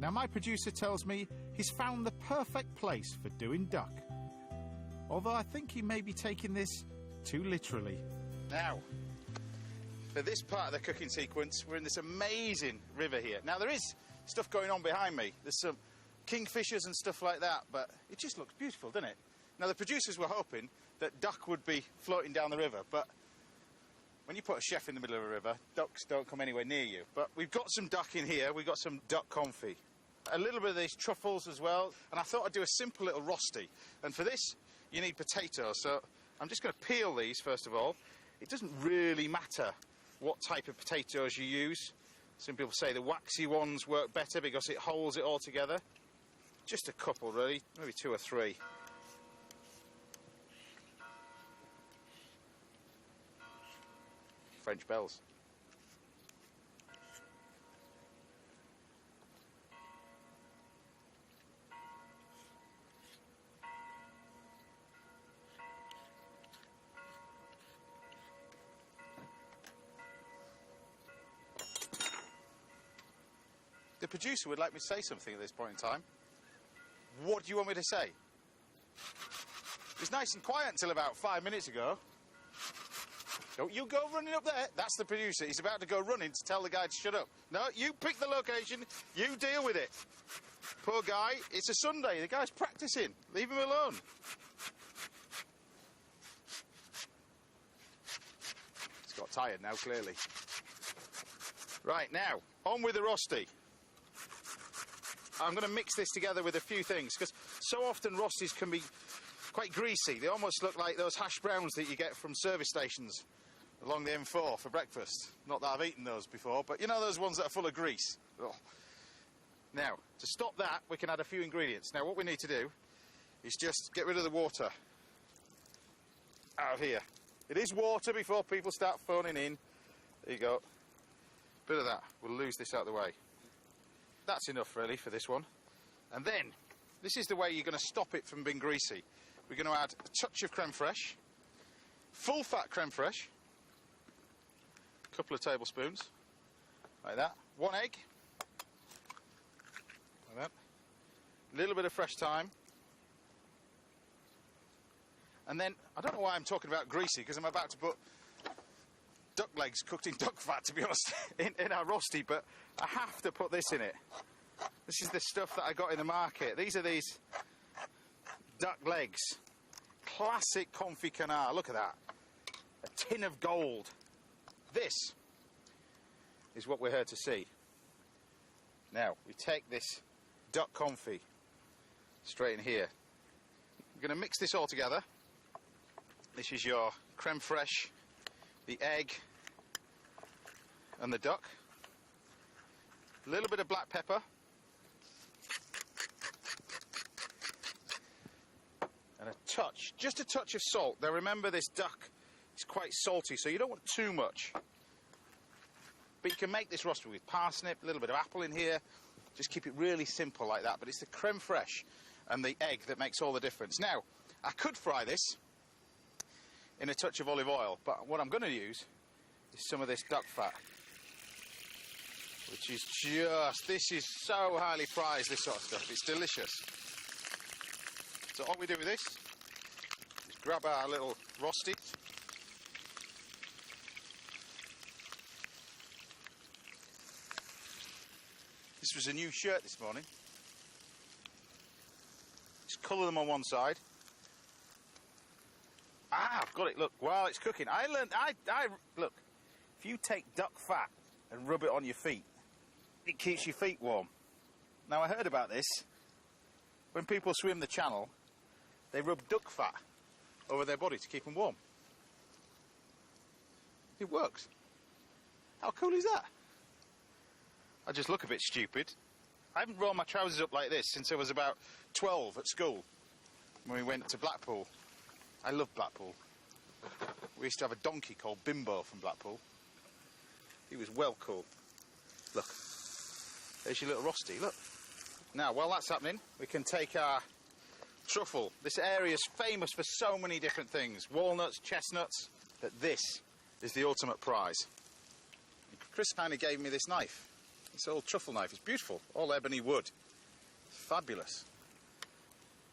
Now my producer tells me he's found the perfect place for doing duck. Although I think he may be taking this too literally. Now, for this part of the cooking sequence, we're in this amazing river here. Now there is stuff going on behind me. There's some kingfishers and stuff like that, but it just looks beautiful, doesn't it? Now the producers were hoping that duck would be floating down the river, but when you put a chef in the middle of a river, ducks don't come anywhere near you. But we've got some duck in here, we've got some duck confit. A little bit of these truffles as well, and I thought I'd do a simple little rosti. And for this, you need potatoes, so I'm just going to peel these first of all. It doesn't really matter what type of potatoes you use. Some people say the waxy ones work better because it holds it all together. Just a couple really, maybe 2 or 3. French bells. The producer would like me to say something at this point in time. What do you want me to say? It was nice and quiet until about 5 minutes ago. Don't you go running up there. That's the producer. He's about to go running to tell the guy to shut up. No, you pick the location. You deal with it. Poor guy. It's a Sunday. The guy's practicing. Leave him alone. He's got tired now, clearly. Right, now, on with the rosti. I'm going to mix this together with a few things, because so often rostis can be quite greasy. They almost look like those hash browns that you get from service stations along the M4 for breakfast. Not that I've eaten those before, but you know those ones that are full of grease. Ugh. Now, to stop that, we can add a few ingredients. Now, what we need to do is just get rid of the water out of here. It is water before people start phoning in. There you go. Bit of that. We'll lose this out of the way. That's enough, really, for this one. And then, this is the way you're going to stop it from being greasy. We're going to add a touch of creme fraiche, full fat creme fraiche, a couple of tablespoons, like that, 1 egg, like that, a little bit of fresh thyme, and then, I don't know why I'm talking about greasy, because I'm about to put duck legs cooked in duck fat, to be honest, in our rosti, but I have to put this in it. This is the stuff that I got in the market. These are these duck legs. Classic confit canard. Look at that. A tin of gold. This is what we're here to see. Now, we take this duck confit straight in here. We're going to mix this all together. This is your creme fraiche, the egg, and the duck. A little bit of black pepper. And a touch, just a touch of salt. Now remember, this duck is quite salty, so you don't want too much. But you can make this rosti with parsnip, a little bit of apple in here. Just keep it really simple like that. But it's the creme fraiche and the egg that makes all the difference. Now, I could fry this in a touch of olive oil, but what I'm going to use is some of this duck fat, which is just, this is so highly prized, this sort of stuff. It's delicious. So all we do with this is grab our little rosti. This was a new shirt this morning. Just colour them on one side. Ah, I've got it, look, while it's cooking. I learned, look, if you take duck fat and rub it on your feet, it keeps your feet warm. Now, I heard about this. When people swim the channel, they rub duck fat over their body to keep them warm. It works. How cool is that? I just look a bit stupid. I haven't rolled my trousers up like this since I was about 12 at school, when we went to Blackpool. I love Blackpool. We used to have a donkey called Bimbo from Blackpool. He was well cool. Look, there's your little rosti, look. Now, while that's happening, we can take our truffle. This area is famous for so many different things. Walnuts, chestnuts, but this is the ultimate prize. Chris kindly gave me this knife. This old truffle knife is beautiful, all ebony wood. Fabulous.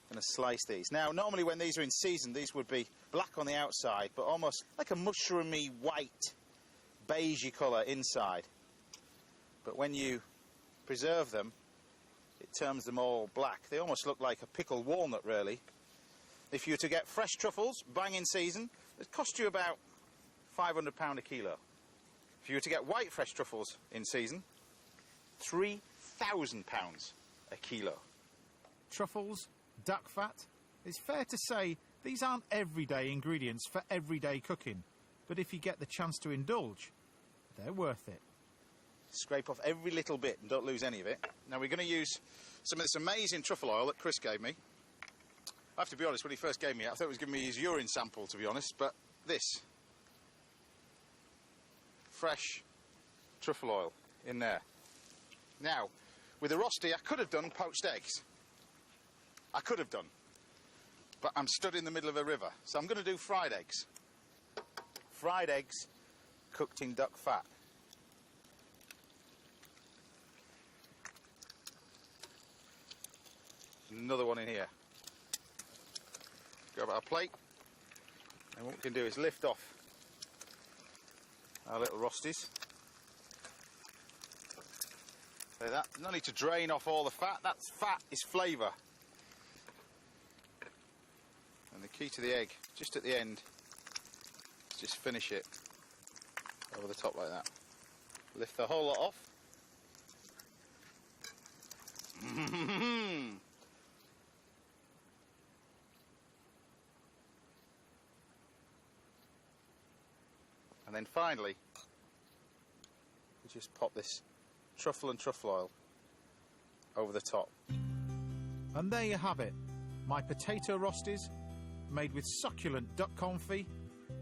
Going to slice these. Now, normally when these are in season, these would be black on the outside, but almost like a mushroomy white, beigey colour inside. But when you preserve them, it turns them all black. They almost look like a pickled walnut, really. If you were to get fresh truffles, bang in season, it cost you about £500 a kilo. If you were to get white fresh truffles in season, £3,000 a kilo. Truffles, duck fat. It's fair to say these aren't everyday ingredients for everyday cooking, but if you get the chance to indulge, they're worth it. Scrape off every little bit and don't lose any of it. Now we're going to use some of this amazing truffle oil that Chris gave me. I have to be honest, when he first gave me it, I thought he was giving me his urine sample, to be honest, but this fresh truffle oil in there. Now, with a rosti, I could have done poached eggs. I could have done, but I'm stood in the middle of a river, so I'm going to do fried eggs. Fried eggs cooked in duck fat. Another one in here. Grab our plate, and what we can do is lift off our little rosties. Like that. No need to drain off all the fat. That's fat is flavour. And the key to the egg, just at the end, is just finish it over the top like that. Lift the whole lot off. And then finally, we just pop this truffle and truffle oil over the top. And there you have it. My potato rosties, made with succulent duck confit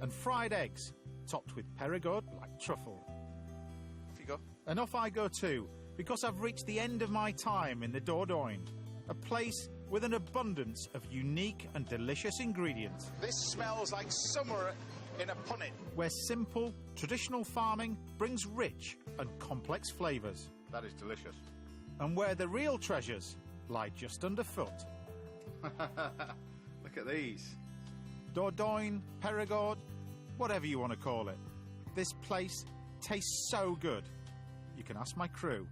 and fried eggs, topped with Perigord black truffle. Off you go. And off I go too, because I've reached the end of my time in the Dordogne, a place with an abundance of unique and delicious ingredients. This smells like summer in a punnet. Where simple, traditional farming brings rich and complex flavours. That is delicious. And where the real treasures lie just underfoot. Look at these. Dordogne, Perigord, whatever you want to call it. This place tastes so good. You can ask my crew.